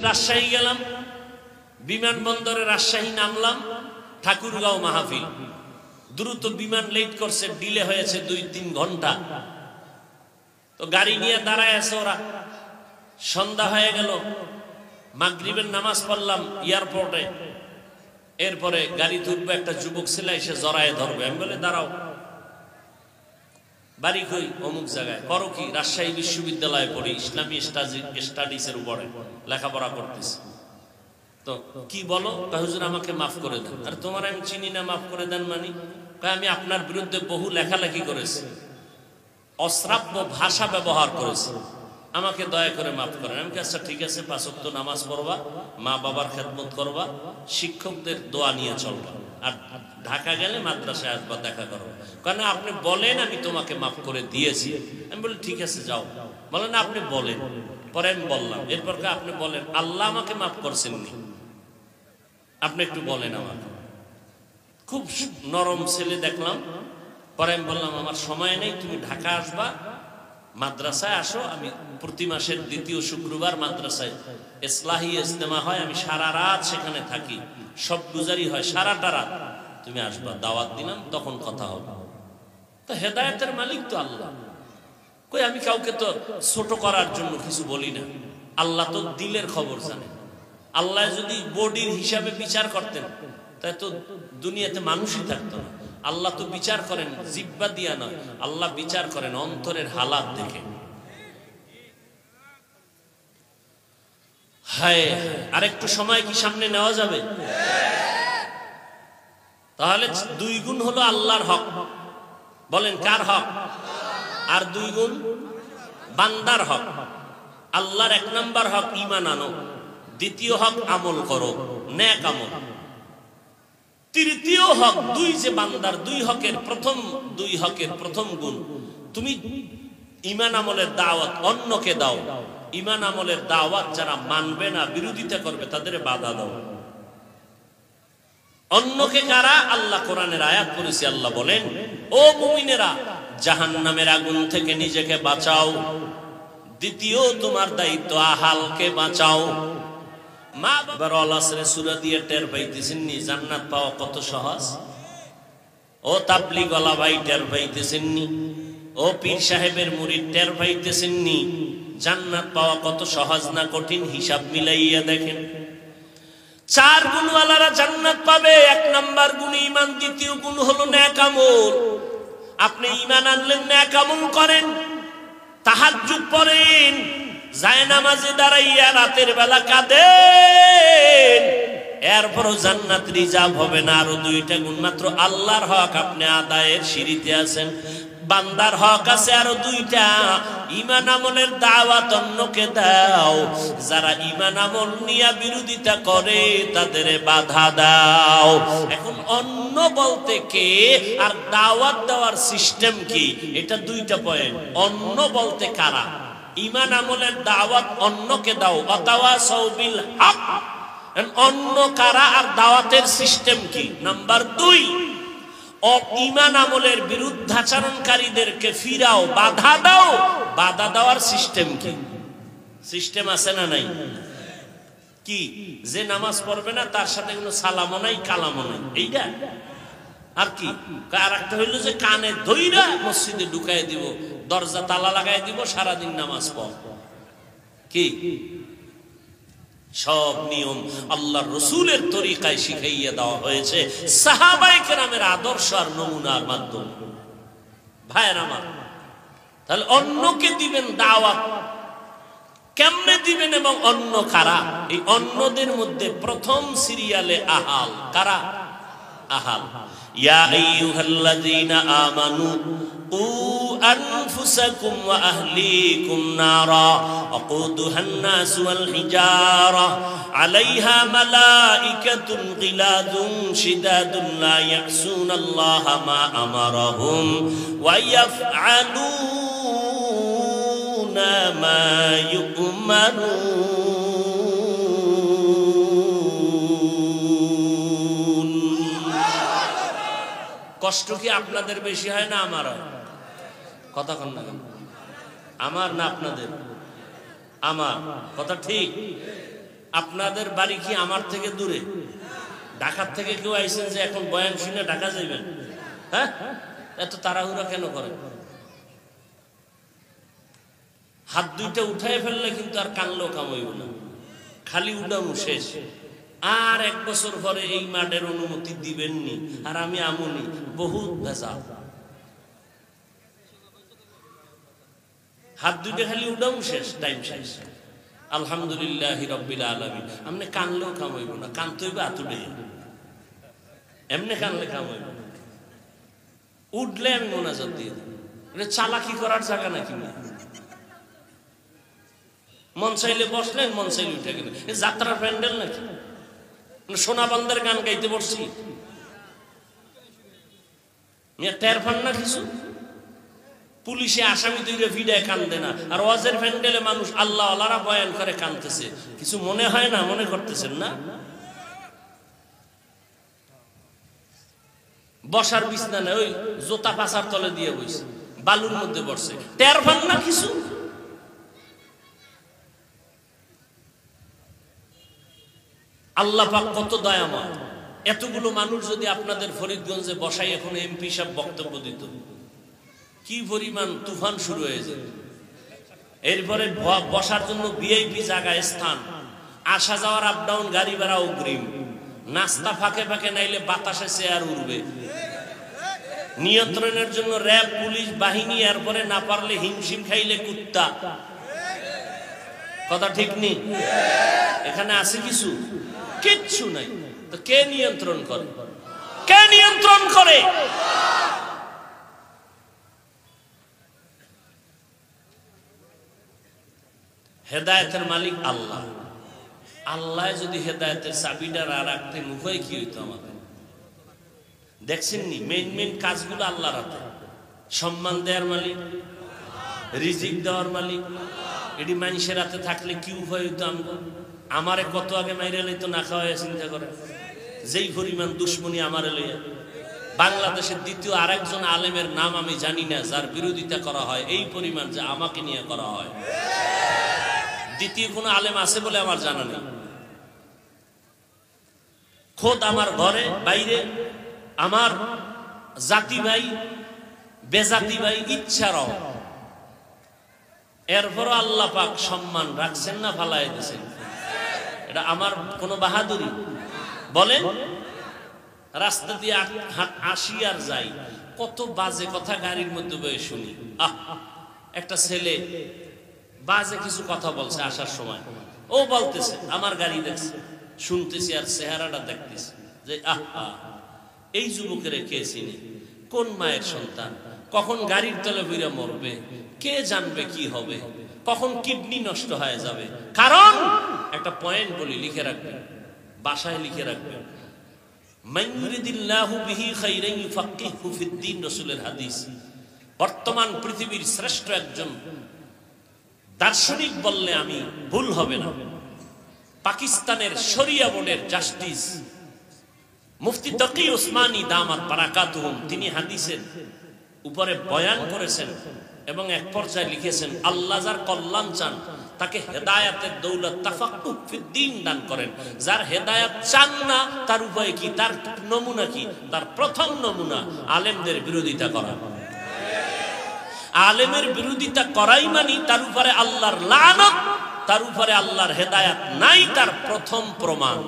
রাজশাহী গেলাম, বিমানবন্দরে রাজশাহী নামলাম, ঠাকুরগাঁও মাহফিল। দ্রুত বিমান লেট করছে, ডিলে হয়েছে 2-3 ঘন্টা। তো গাড়ি নিয়ে দাঁড়ায় আছে ওরা। সন্ধ্যা হয়ে গেল, মাগরিবের নামাজ পড়লাম এয়ারপোর্টে। এরপরে গাড়ি তুলবে, একটা যুবক ছেলে এসে জড়ায় ধরবে। আমি বলে দাঁড়াও, বাড়ি কই? অমুক জায়গায়। করো কি? রাজশাহী বিশ্ববিদ্যালয়ে পড়ি, ইসলামী স্টাডিজের উপরে লেখাপড়া করতেছি। তো কি বলো? হুজুর আমাকে মাফ করে দেন। আর তোমার আমি চিনি না, মাফ করে দেন মানে? আমি আপনার বিরুদ্ধে বহু লেখালেখি করেছি, অশ্রাব্য ভাষা ব্যবহার করেছি, আমাকে দয়া করে মাফ করেন। আমি আচ্ছা ঠিক আছে, 5 ওয়াক্ত নামাজ পড়বা, মা বাবার খেদমত করবা, শিক্ষকদের দোয়া নিয়ে চলবা, আর ঢাকা গেলে মাদ্রাসায় আসবা, দেখা করো। কারণ আপনি বলেন আমি তোমাকে মাফ করে দিয়েছি। আমি বলি ঠিক আছে যাও। বলেন না আপনি বলেন। পরে আমি বললাম, এরপর আপনি বলেন আল্লাহ আমাকে মাফ করছেননি, আপনি একটু বলেন আমাকে। খুব নরম ছেলে দেখলাম। পরে আমি বললাম আমার সময় নেই, তুমি ঢাকা আসবা, মাদ্রাসায় আসো। আমি প্রতি মাসের 2য় শুক্রবার মাদ্রাসায় ইসলাহি ইজতেমা হয়, আমি সারা রাত সেখানে থাকি, সব গুজারি হয় সারাটা রাত। তুমি আসবা, দাওয়াত দিলাম, তখন কথা হবে। তো হেদায়েতের মালিক তো আল্লাহ। কই আমি কাউকে তো ছোট করার জন্য কিছু বলি না। আল্লাহ তো দিলের খবর জানে। আল্লাহ যদি বডির হিসাবে বিচার করতেন তাই তো দুনিয়াতে মানুষই থাকতো না। আল্লাহ তো বিচার করেন জিহ্বা দিয়া নয়, আল্লাহ বিচার করেন অন্তরের হালাত দেখে। হায়, আরেকটু সময় কি সামনে নেওয়া যাবে? তাহলে 2 গুণ হলো আল্লাহর হক। বলেন কার হক? আর 2 গুণ বান্দার হক। আল্লাহর 1 নাম্বার হক ঈমান আনো, 2য় হক আমল করো, নেক আমল। 3য় হক 2 যে বান্দার 2 হকের প্রথম গুণ, তুমি ঈমান আমলের দাওয়াত অন্যকে দাও। ঈমান আমলের দাওয়াত যারা মানবে না, বিরোধিতা করবে, তাদের বাধা দাও। অন্যকে কারা? আল্লাহ কোরআনের আয়াত পড়েছি, আল্লাহ বলেন ও মুমিনেরা জাহান্নামের আগুন থেকে নিজেকে বাঁচাও। 2য় তোমার দায়িত্ব আহালকে বাঁচাও। মা বাবার আলাসরে সূরা দিয়ে টের পাইতেছেন নি জান্নাত পাওয়া কত সহজ? ও তাবলীগ ওয়ালা ভাই টের পাইতেছেন নি? ও পীর সাহেবের মুরিদ টের পাইতেছেন নি জান্নাত পাওয়া কত সহজ না কঠিন? হিসাব মিলাইয়া দেখেন। 4 গুণওয়ালারা জান্নাত পাবে। 1 নাম্বার গুণ ঈমান, 2য় গুণ হলো নেক আমল। আপনি ঈমান আনলেন, নেক আমল করেন, তাহাজ্জুদ পড়েন, জায়নামাজে দাঁড়াইয়া রাতের বেলা কাঁদেন, এরপরও জান্নাত রিজার্ভ হবে না। আরো 2টা গুণ মাত্র। আল্লাহর হক আপনি আদায়ের সিঁড়িতে আছেন, বান্দার হক আছে আরো 2টা। ঈমান আমলের দাওয়াত অন্যকে দাও, যারা ঈমান আমল নিয়ে বিরোধিতা করে তাদের বাধা দাও। এখন অন্য বলতে কে আর দাওয়াত দেওয়ার সিস্টেম কি, এটা 2টা পয়েন্ট। অন্য বলতে কারা? ঈমান আমলের দাওয়াত অন্যকে দাও, ওয়াতাওয়াসাউ বিল হক। অন্য কারা আর দাওয়াতের সিস্টেম কি? নাম্বার 2, ঈমান আমলের বিরুদ্ধাচরণকারীদেরকে ফিরাও, বাধা দাও। বাধা দেওয়ার সিস্টেম কি? সিস্টেম আছে না নাই? কি? যে নামাজ পড়বে না তার সাথে কোনো সালামও নাই, কালামও নাই, এইটা। আর কি? আর একটা হইলো যে কানে ধইরা মসজিদে ঢুকাই দিব, দরজা তালা লাগাই দিব, সারাদিন নামাজ পড়। কি? সব নিয়ম আল্লাহর রাসূলের তরিকায় শিখাইয়া দেওয়া হয়েছে, সাহাবায়ে কেরামের আদর্শ আর নমুনার মাধ্যমে। ভাইয়ের আমার, তাহলে অন্যকে দিবেন দাওয়াত, কেমনে দিবেন এবং অন্য কারা? এই অন্যদের মধ্যে প্রথম সিরিয়ালে আহাল। কারা? আহাল। ইয়া আইয়ুহাল্লাযীনা আমানু কু আনফুসাকুম ওয়া আহলিকুম নারা ওয়াকুদুহান নাস ওয়াল হিজারা আলাইহা মালাইকাতুন গিলাযুন শিদাদুন লা ইয়াসুনাল্লাহা মা আমারাহুম ওয়া ইয়াফআলুনা মা ইউমারুন। কষ্ট কি আপনাদের বেশি হয় না আমার হয়? কথা কন না, আমার না আপনাদের? আমার কথা ঠিক। আপনাদের বাড়ি কি আমার থেকে দূরে? ঢাকার থেকে কেউ আইছেন যে এখন বয়ান শুনে ঢাকা যাইবেন? হ্যাঁ, এত তাড়াহুড়া কেন করেন? হাত দুইটা উঠায় ফেললে কিন্তু আর কানলেও কামাইব না, খালি উঠামু শেষ। আর 1 বছর পরে এই মাঠের অনুমতি দিবেননি, আর আমি আমুনি, বহুত ভেজাল। হাত দুইটা খালি উঠামু শেষ, টাইম শেষ। আলহামদুলিল্লাহ রাব্বিল আলামিন। আমনে কানলেও কামাইব না, কানতে হইবে আতুলে, এমনি কানলে কামাইব। উঠলে আমি মোনাজাত দিয়ে দেব। এটা চালাকি করার জায়গা নাকি? মন চাইলে বসলেন, মন চাইলে উঠে গেলেন। যাত্রার প্যান্ডেল নাকি? সোনা বান্দার গান গাইতে বসছি, টের পান না কিছু? পুলিশে আসামি তৈরি ভিড়ায় কান্দে না, আর ওয়াজের প্যান্ডেলে মানুষ আল্লাহ আল্লাহরা বয়ান করে কান্দতেছে। কিছু মনে হয় না? মনে করতেছেন না? বসার বিছনা নেই, ওই জোতা পাছার তলে দিয়ে বসে, বালুর মধ্যে বসছে, টের পান না কিছু? আল্লাহ পাক কত দয়াময়। এতগুলো মানুষ যদি আপনাদের ফরিদগঞ্জে বসাই এখন এমপি সাহেব বক্তব্য দিত, কি পরিমাণ তুফান শুরু হয়ে যায়। এরপরে বসার জন্য ভিআইপি জায়গায় স্থান, আসা যাওয়ার আপ ডাউন গাড়ি ভাড়া অগ্রিম, নাস্তা ফাঁকে ফাঁকে নাইলে বাতাসে চেয়ার উড়বে, নিয়ন্ত্রণের জন্য র্যাব পুলিশ বাহিনী, এরপরে না পারলে হিমশিম খাইলে কুত্তা। কথা ঠিক নেই? এখানে আছে কিছু? কিচ্ছু নাই। তো কে নিয়ন্ত্রণ করে? কে নিয়ন্ত্রণ করে? হেদায়েতের মালিক আল্লাহ। আল্লাহ যদি হেদায়েতের চাবিটা রাখতে মুখে কি হইতো আমাদের? দেখছেন নি, মেন কাজগুলো আল্লাহর হাতে। সম্মান দেওয়ার মালিক, রিজিক দেওয়ার মালিক, এটি মানুষের হাতে থাকলে কি উপায় হইতো? আমারে কত আগে মাইরে লইতো না খাওয়া, চিন্তা করে। যেই পরিমাণ দুশ্মনী আমারে লইয়া। বাংলাদেশের দ্বিতীয় আরেকজন আলেমের নাম আমি জানি না, যার বিরোধিতা করা হয় এই পরিমাণ যে আমাকে নিয়ে করা হয়। দ্বিতীয় কোন আলেম আছে বলে আমার জানা নেই। খোদ আমার ঘরে বাইরে আমার জাতি ভাই বেজাতি ভাই ইচ্ছারাও, এরপরও আল্লাহ পাক সম্মান রাখছেন না ফালাই দিয়েছেন? এটা আমার কোন বাহাদুরি? বলেন, রাস্তা দিয়ে আসি আর যাই, কত বাজে কথা গাড়ির মধ্যে বয়ে শুনি। একটা ছেলে বাজে কিছু কথা বলছে আসার সময়, ও বলতেছে আমার গাড়ি দেখছে, শুনতেছি আর চেহারাটা দেখতেছি যে এই যুবকের কে চিনি, কোন মায়ের সন্তান, কখন গাড়ির তলে বইরা মরবে, কে জানবে কি হবে, কখন কিডনি নষ্ট হয়ে যাবে। কারণ একটা পয়েন্ট বলি, লিখে রাখবেন, বাসায় লিখে রাখবেন, মাইয়ুরিদিল্লাহু বিহি খাইরান ইউফাক্কিহু ফিদ্দীন, রাসূলের হাদিস। বর্তমান পৃথিবীর শ্রেষ্ঠ একজন দার্শনিক বললে আমি ভুল হবে না, পাকিস্তানের শরিয়া বোর্ডের জাস্টিস মুফতি তকি উসমানী দামাত বারাকাতুহুম, তিনি হাদিসের উপরে বয়ান করেছেন এবং এক পর্যায়ে লিখেছেন, আল্লাহ যার কল্যাণ চান তাকে হেদায়েতের দৌলত তাফাক্কুহ ফিদ্দীন দান করেন। যার হেদায়েত চান না তার উপায় কি? তার নমুনা কি? তার প্রথম নমুনা আলেমদের বিরোধিতা করা। আলেমের বিরোধিতা করাই মানে তার উপরে আল্লাহর লানত, তার উপরে আল্লাহর হেদায়েত নাই, তার প্রথম প্রমাণ।